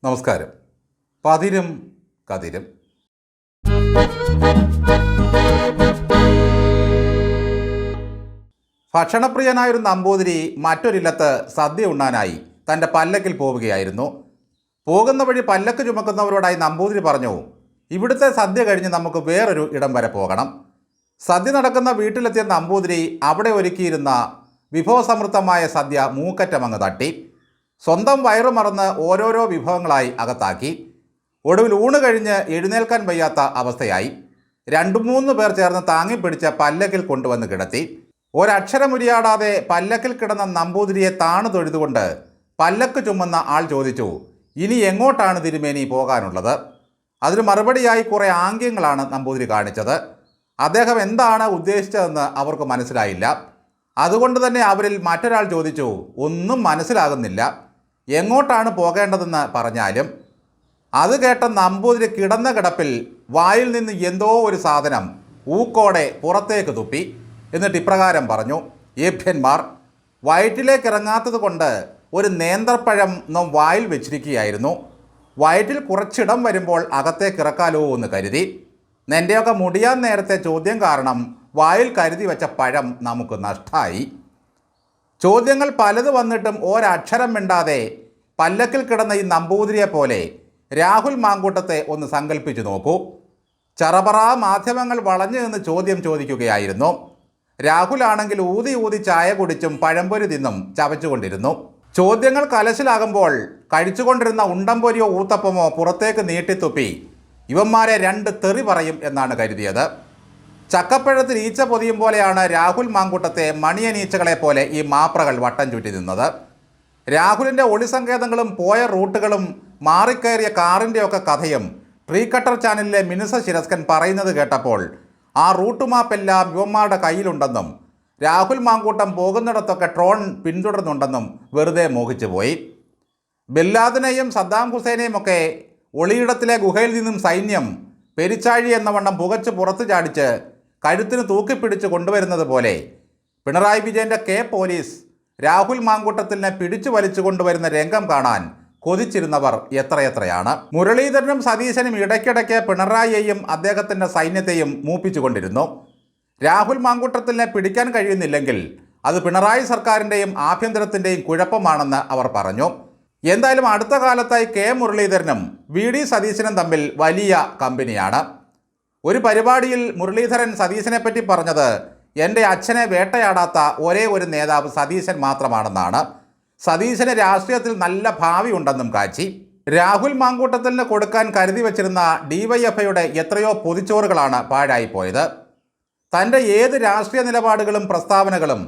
നമസ്കാരം. പതിരും കതിരും. ഭക്ഷണപ്രിയനായൊരു നമ്പൂതിരി മറ്റൊരില്ലത്ത് സദ്യ ഉണ്ണാനായി തൻ്റെ പല്ലക്കിൽ പോവുകയായിരുന്നു. പോകുന്ന വഴി പല്ലക്ക് ചുമക്കുന്നവരോടായി നമ്പൂതിരി പറഞ്ഞു, ഇവിടുത്തെ സദ്യ കഴിഞ്ഞ് നമുക്ക് വേറൊരു ഇടം വരെ പോകണം. സദ്യ നടക്കുന്ന വീട്ടിലെത്തിയ നമ്പൂതിരി അവിടെ ഒരുക്കിയിരുന്ന വിഭവസമൃദ്ധമായ സദ്യ മൂക്കറ്റമങ്ങ് തട്ടി. സ്വന്തം വയറു മറന്ന് ഓരോരോ വിഭവങ്ങളായി അകത്താക്കി. ഒടുവിൽ ഊണ് കഴിഞ്ഞ് എഴുന്നേൽക്കാൻ വയ്യാത്ത അവസ്ഥയായി. 2-3 പേർ ചേർന്ന് താങ്ങിപ്പിടിച്ച പല്ലക്കിൽ കൊണ്ടുവന്ന് കിടത്തി. ഒരക്ഷരമുരിയാടാതെ പല്ലക്കിൽ കിടന്ന നമ്പൂതിരിയെ താണു തൊഴുതുകൊണ്ട് പല്ലക്ക് ചുമന്ന ആൾ ചോദിച്ചു, ഇനി എങ്ങോട്ടാണ് തിരുമേനി പോകാനുള്ളത്? അതിന് മറുപടിയായി കുറേ ആംഗ്യങ്ങളാണ് നമ്പൂതിരി കാണിച്ചത്. അദ്ദേഹം എന്താണ് ഉദ്ദേശിച്ചതെന്ന് അവർക്ക് മനസ്സിലായില്ല. അതുകൊണ്ട് തന്നെ അവരിൽ മറ്റൊരാൾ ചോദിച്ചു, ഒന്നും മനസ്സിലാകുന്നില്ല, എങ്ങോട്ടാണ് പോകേണ്ടതെന്ന് പറഞ്ഞാലും. അത് കേട്ട നമ്പൂതിരി കിടന്ന കിടപ്പിൽ വായിൽ നിന്ന് എന്തോ ഒരു സാധനം ഊക്കോടെ പുറത്തേക്ക് തുപ്പി. എന്നിട്ട് ഇപ്രകാരം പറഞ്ഞു, ഏഭ്യന്മാർ, വയറ്റിലേക്ക് ഇറങ്ങാത്തത് കൊണ്ട് ഒരു നേന്ത്രപ്പഴം നാം വായിൽ വെച്ചിരിക്കുകയായിരുന്നു. വയറ്റിൽ കുറച്ചിടം വരുമ്പോൾ അകത്തേക്ക് ഇറക്കാലോ എന്ന് കരുതി. നിൻ്റെയൊക്കെ മുടിയാൻ നേരത്തെ ചോദ്യം കാരണം വായിൽ കരുതി വെച്ച പഴം നമുക്ക് നഷ്ടമായി. ചോദ്യങ്ങൾ പലത് വന്നിട്ടും ഒരക്ഷരം മിണ്ടാതെ പല്ലക്കിൽ കിടന്ന ഈ നമ്പൂതിരിയെ പോലെ രാഹുൽ മാങ്കൂട്ടത്തെ ഒന്ന് സങ്കല്പിച്ചു നോക്കൂ. ചറപറ മാധ്യമങ്ങൾ വളഞ്ഞു നിന്ന് ചോദ്യം ചോദിക്കുകയായിരുന്നു. രാഹുലാണെങ്കിൽ ഊതി ഊതി ചായ കുടിച്ചും പഴംപൊരി തിന്നും ചവച്ചുകൊണ്ടിരുന്നു. ചോദ്യങ്ങൾ കലശലാകുമ്പോൾ കഴിച്ചുകൊണ്ടിരുന്ന ഉണ്ടംപൊരിയോ ഊത്തപ്പമോ പുറത്തേക്ക് നീട്ടിത്തുപ്പി ഇവന്മാരെ 2 തെറി പറയും എന്നാണ് കരുതിയത്. ചക്കപ്പഴത്തിൽ ഈച്ച പൊതിയും പോലെയാണ് രാഹുൽ മാങ്കൂട്ടത്തെ മണിയനീച്ചകളെ പോലെ ഈ മാപ്രകൾ വട്ടം ചുറ്റി നിന്നത്. രാഹുലിൻ്റെ ഒളിസങ്കേതങ്ങളും പോയ റൂട്ടുകളും മാറിക്കയറിയ കാറിൻ്റെയൊക്കെ കഥയും ട്രീ കട്ടർ ചാനലിലെ മിനുസ ശിരസ്കൻ പറയുന്നത് കേട്ടപ്പോൾ ആ റൂട്ട് മാപ്പെല്ലാം യുവന്മാരുടെ കയ്യിലുണ്ടെന്നും രാഹുൽ മാങ്കൂട്ടം പോകുന്നിടത്തൊക്കെ ട്രോൺ പിന്തുടരുന്നുണ്ടെന്നും വെറുതെ മോഹിച്ചു പോയി. ബില്ലാദിനെയും സദ്ദാം ഹുസൈനെയും ഒക്കെ ഒളിയിടത്തിലെ ഗുഹയിൽ നിന്നും സൈന്യം പെരിച്ചാഴി എന്ന വണ്ണം പുകച്ച് പുറത്തു ചാടിച്ച് കഴുത്തിന് തൂക്കിപ്പിടിച്ച് കൊണ്ടുവരുന്നത് പോലെ പിണറായി വിജയൻ്റെ പോലീസ് രാഹുൽ മാങ്കൂട്ടത്തിനെ പിടിച്ചു വലിച്ചു കൊണ്ടുവരുന്ന രംഗം കാണാൻ കൊതിച്ചിരുന്നവർ എത്രയെത്രയാണ്. മുരളീധരനും സതീശനും ഇടയ്ക്കിടയ്ക്ക് പിണറായിയെയും അദ്ദേഹത്തിൻ്റെ സൈന്യത്തെയും മൂപ്പിച്ചുകൊണ്ടിരുന്നു. രാഹുൽ മാങ്കൂട്ടത്തിനെ പിടിക്കാൻ കഴിയുന്നില്ലെങ്കിൽ അത് പിണറായി സർക്കാരിൻ്റെയും ആഭ്യന്തരത്തിൻ്റെയും കുഴപ്പമാണെന്ന് അവർ പറഞ്ഞു. എന്തായാലും അടുത്ത കാലത്തായി മുരളീധരനും VD സതീശനും തമ്മിൽ വലിയ കമ്പനിയാണ്. ഒരു പരിപാടിയിൽ മുരളീധരൻ സതീശനെപ്പറ്റി പറഞ്ഞത്, എൻ്റെ അച്ഛനെ വേട്ടയാടാത്ത ഒരേ ഒരു നേതാവ് സതീശൻ മാത്രമാണെന്നാണ്. സതീശന് രാഷ്ട്രീയത്തിൽ നല്ല ഭാവി ഉണ്ടെന്നും കാച്ചി. രാഹുൽ മാങ്കൂട്ടത്തിന് കൊടുക്കാൻ കരുതി വച്ചിരുന്ന DYFIയുടെ എത്രയോ പൊതിച്ചോറുകളാണ് പാഴായിപ്പോയത്. തൻ്റെ ഏത് രാഷ്ട്രീയ നിലപാടുകളും പ്രസ്താവനകളും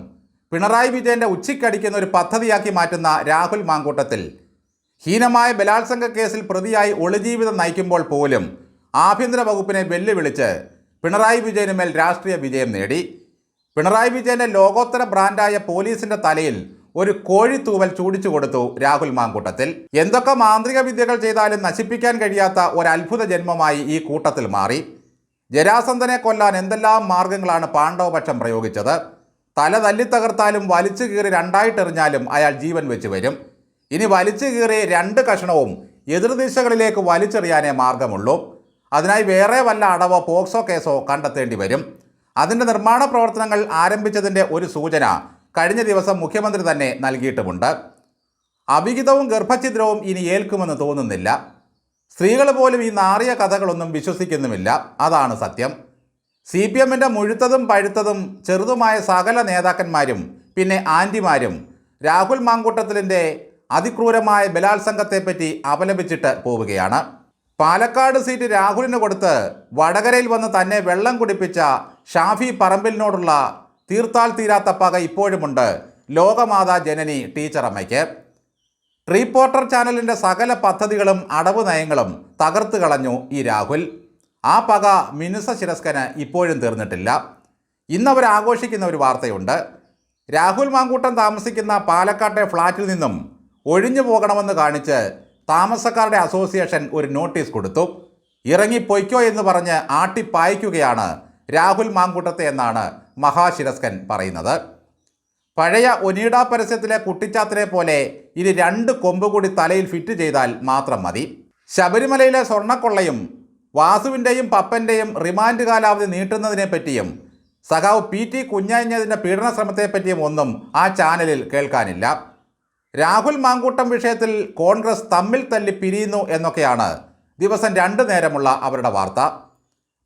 പിണറായി വിജയൻ്റെ ഉച്ചിക്കടിക്കുന്ന ഒരു പദ്ധതിയാക്കി മാറ്റുന്ന രാഹുൽ മാങ്കൂട്ടത്തിൽ ഹീനമായ ബലാത്സംഗ കേസിൽ പ്രതിയായി ഒളിജീവിതം നയിക്കുമ്പോൾ പോലും ആഭ്യന്തര വകുപ്പിനെ വെല്ലുവിളിച്ച് പിണറായി വിജയനുമേൽ രാഷ്ട്രീയ വിജയം നേടി. പിണറായി വിജയൻ്റെ ലോകോത്തര ബ്രാൻഡായ പോലീസിൻ്റെ തലയിൽ ഒരു കോഴിത്തൂവൽ ചൂടിച്ചു കൊടുത്തു രാഹുൽ മാങ്കൂട്ടത്തിൽ. എന്തൊക്കെ മാന്ത്രിക വിദ്യകൾ ചെയ്താലും നശിപ്പിക്കാൻ കഴിയാത്ത ഒരത്ഭുത ജന്മമായി ഈ കൂട്ടത്തിൽ മാറി. ജരാസന്ധനെ കൊല്ലാൻ എന്തെല്ലാം മാർഗങ്ങളാണ് പാണ്ഡവപക്ഷം പ്രയോഗിച്ചത്. തല തല്ലിത്തകർത്താലും വലിച്ചു കീറി 2ആയിട്ടെറിഞ്ഞാലും അയാൾ ജീവൻ വെച്ച് വരും. ഇനി വലിച്ചു കീറി 2 കഷണവും എതിർദിശകളിലേക്ക് വലിച്ചെറിയാനേ മാർഗമുള്ളൂ. അതിനായി വേറെ വല്ല അടവോ പോക്സോ കേസോ കണ്ടെത്തേണ്ടി വരും. അതിൻ്റെ നിർമ്മാണ പ്രവർത്തനങ്ങൾ ആരംഭിച്ചതിൻ്റെ ഒരു സൂചന കഴിഞ്ഞ ദിവസം മുഖ്യമന്ത്രി തന്നെ നൽകിയിട്ടുമുണ്ട്. അവിഹിതവും ഗർഭഛിദ്രവും ഇനി ഏൽക്കുമെന്ന് തോന്നുന്നില്ല. സ്ത്രീകൾ പോലും ഈ നാറിയ കഥകളൊന്നും വിശ്വസിക്കുന്നുമില്ല. അതാണ് സത്യം. CPMൻ്റെ മുഴുത്തതും പഴുത്തതും ചെറുതുമായ സകല നേതാക്കന്മാരും പിന്നെ ആൻറ്റിമാരും രാഹുൽ മാങ്കൂട്ടത്തിലിൻ്റെ അതിക്രൂരമായ ബലാത്സംഗത്തെപ്പറ്റി അപലപിച്ചിട്ട് പോവുകയാണ്. പാലക്കാട് സീറ്റ് രാഹുലിന് കൊടുത്ത് വടകരയിൽ വന്ന് തന്നെ വെള്ളം കുടിപ്പിച്ച ഷാഫി പറമ്പിലിനോടുള്ള തീർത്താൽ തീരാത്ത പക ഇപ്പോഴുമുണ്ട് ലോകമാതാ ജനനി ടീച്ചറമ്മയ്ക്ക്. റിപ്പോർട്ടർ ചാനലിൻ്റെ സകല പദ്ധതികളും അടവ് നയങ്ങളും തകർത്ത് കളഞ്ഞു ഈ രാഹുൽ. ആ പക മിനുസ ശിരസ്കന് ഇപ്പോഴും തീർന്നിട്ടില്ല. ഇന്നവർ ആഘോഷിക്കുന്ന ഒരു വാർത്തയുണ്ട്. രാഹുൽ മാങ്കൂട്ടം താമസിക്കുന്ന പാലക്കാട്ടെ ഫ്ലാറ്റിൽ നിന്നും ഒഴിഞ്ഞു പോകണമെന്ന് കാണിച്ച് താമസക്കാരുടെ അസോസിയേഷൻ ഒരു നോട്ടീസ് കൊടുത്തു. ഇറങ്ങിപ്പൊയ്ക്കോ എന്ന് പറഞ്ഞ് ആട്ടിപ്പായിക്കുകയാണ് രാഹുൽ മാങ്കൂട്ടത്തെ എന്നാണ് മഹാശിരസ്കൻ പറയുന്നത്. പഴയ ഒനീഡ പരസ്യത്തിലെ കുട്ടിച്ചാത്തനെ പോലെ ഇനി 2 കൊമ്പ് കൂടി തലയിൽ ഫിറ്റ് ചെയ്താൽ മാത്രം മതി. ശബരിമലയിലെ സ്വർണ്ണക്കൊള്ളയും വാസുവിൻ്റെയും പപ്പൻ്റെയും റിമാൻഡ് കാലാവധി നീട്ടുന്നതിനെ പറ്റിയും സഖാവ് PT കുഞ്ഞാഞ്ഞതിൻ്റെ പീഡന ശ്രമത്തെപ്പറ്റിയും ഒന്നും ആ ചാനലിൽ കേൾക്കാനില്ല. രാഹുൽ മാങ്കൂട്ടം വിഷയത്തിൽ കോൺഗ്രസ് തമ്മിൽ തല്ലി പിരിയുന്നു എന്നൊക്കെയാണ് ദിവസം 2 നേരമുള്ള അവരുടെ വാർത്ത.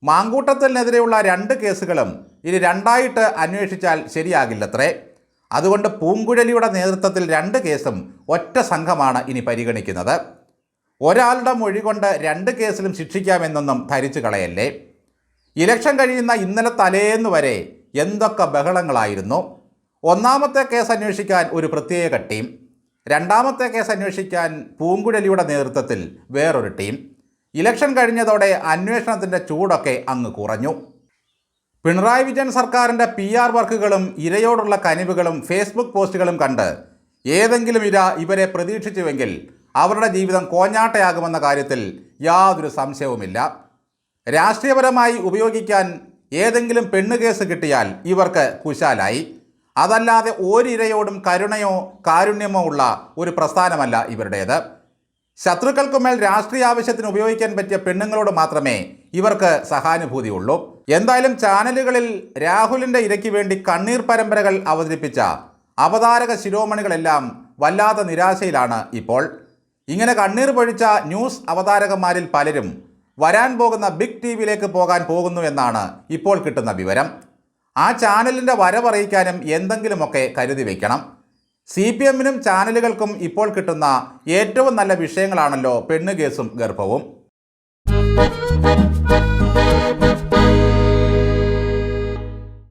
മാങ്കൂട്ടത്തിനെതിരെയുള്ള 2 കേസുകളും ഇനി 2ആയിട്ട് അന്വേഷിച്ചാൽ ശരിയാകില്ലത്രേ. അതുകൊണ്ട് പൂങ്കുഴലിയുടെ നേതൃത്വത്തിൽ 2 കേസും ഒറ്റ സംഘമാണ് ഇനി പരിഗണിക്കുന്നത്. ഒരാളുടെ മൊഴി കൊണ്ട് 2 കേസിലും ശിക്ഷിക്കാമെന്നൊന്നും ധരിച്ചു കളയല്ലേ. ഇലക്ഷൻ കഴിയുന്ന ഇന്നലെ തലേന്ന് വരെ എന്തൊക്കെ ബഹളങ്ങളായിരുന്നു. 1-ാമത്തെ കേസ് അന്വേഷിക്കാൻ ഒരു പ്രത്യേക ടീം, 2-ാമത്തെ കേസ് അന്വേഷിക്കാൻ പൂങ്കുഴലിയുടെ നേതൃത്വത്തിൽ വേറൊരു ടീം. ഇലക്ഷൻ കഴിഞ്ഞതോടെ അന്വേഷണത്തിൻ്റെ ചൂടൊക്കെ അങ്ങ് കുറഞ്ഞു. പിണറായി വിജയൻ സർക്കാരിൻ്റെ PR വർക്കുകളും ഇരയോടുള്ള കനിവുകളും ഫേസ്ബുക്ക് പോസ്റ്റുകളും കണ്ട് ഏതെങ്കിലും ഇര ഇവരെ പ്രതീക്ഷിച്ചുവെങ്കിൽ അവരുടെ ജീവിതം കോഞ്ഞാട്ടയാകുമെന്ന കാര്യത്തിൽ യാതൊരു സംശയവുമില്ല. രാഷ്ട്രീയപരമായി ഉപയോഗിക്കാൻ ഏതെങ്കിലും പെണ്ണുകേസ് കിട്ടിയാൽ ഇവർക്ക് കുശാലായി. അതല്ലാതെ ഒരിരയോടും കരുണയോ കാരുണ്യമോ ഉള്ള ഒരു പ്രസ്ഥാനമല്ല ഇവരുടേത്. ശത്രുക്കൾക്കുമേൽ രാഷ്ട്രീയ ആവശ്യത്തിന് ഉപയോഗിക്കാൻ പറ്റിയ പെണ്ണുങ്ങളോട് മാത്രമേ ഇവർക്ക് സഹാനുഭൂതിയുള്ളൂ. എന്തായാലും ചാനലുകളിൽ രാഹുലിൻ്റെ ഇരയ്ക്ക് വേണ്ടി കണ്ണീർ പരമ്പരകൾ അവതരിപ്പിച്ച അവതാരക ശിരോമണികളെല്ലാം വല്ലാത്ത നിരാശയിലാണ് ഇപ്പോൾ. ഇങ്ങനെ കണ്ണീർ പൊഴിച്ച ന്യൂസ് അവതാരകന്മാരിൽ പലരും വരാൻ പോകുന്ന ബിഗ് TVയിലേക്ക് പോകാൻ പോകുന്നു എന്നാണ് ഇപ്പോൾ കിട്ടുന്ന വിവരം. ആ ചാനലിൻ്റെ വരവറിയിക്കാനും എന്തെങ്കിലുമൊക്കെ കരുതി വയ്ക്കണം. CPMനും ചാനലുകൾക്കും ഇപ്പോൾ കിട്ടുന്ന ഏറ്റവും നല്ല വിഷയങ്ങളാണല്ലോ പെണ്ണുകേസും ഗർഭവും.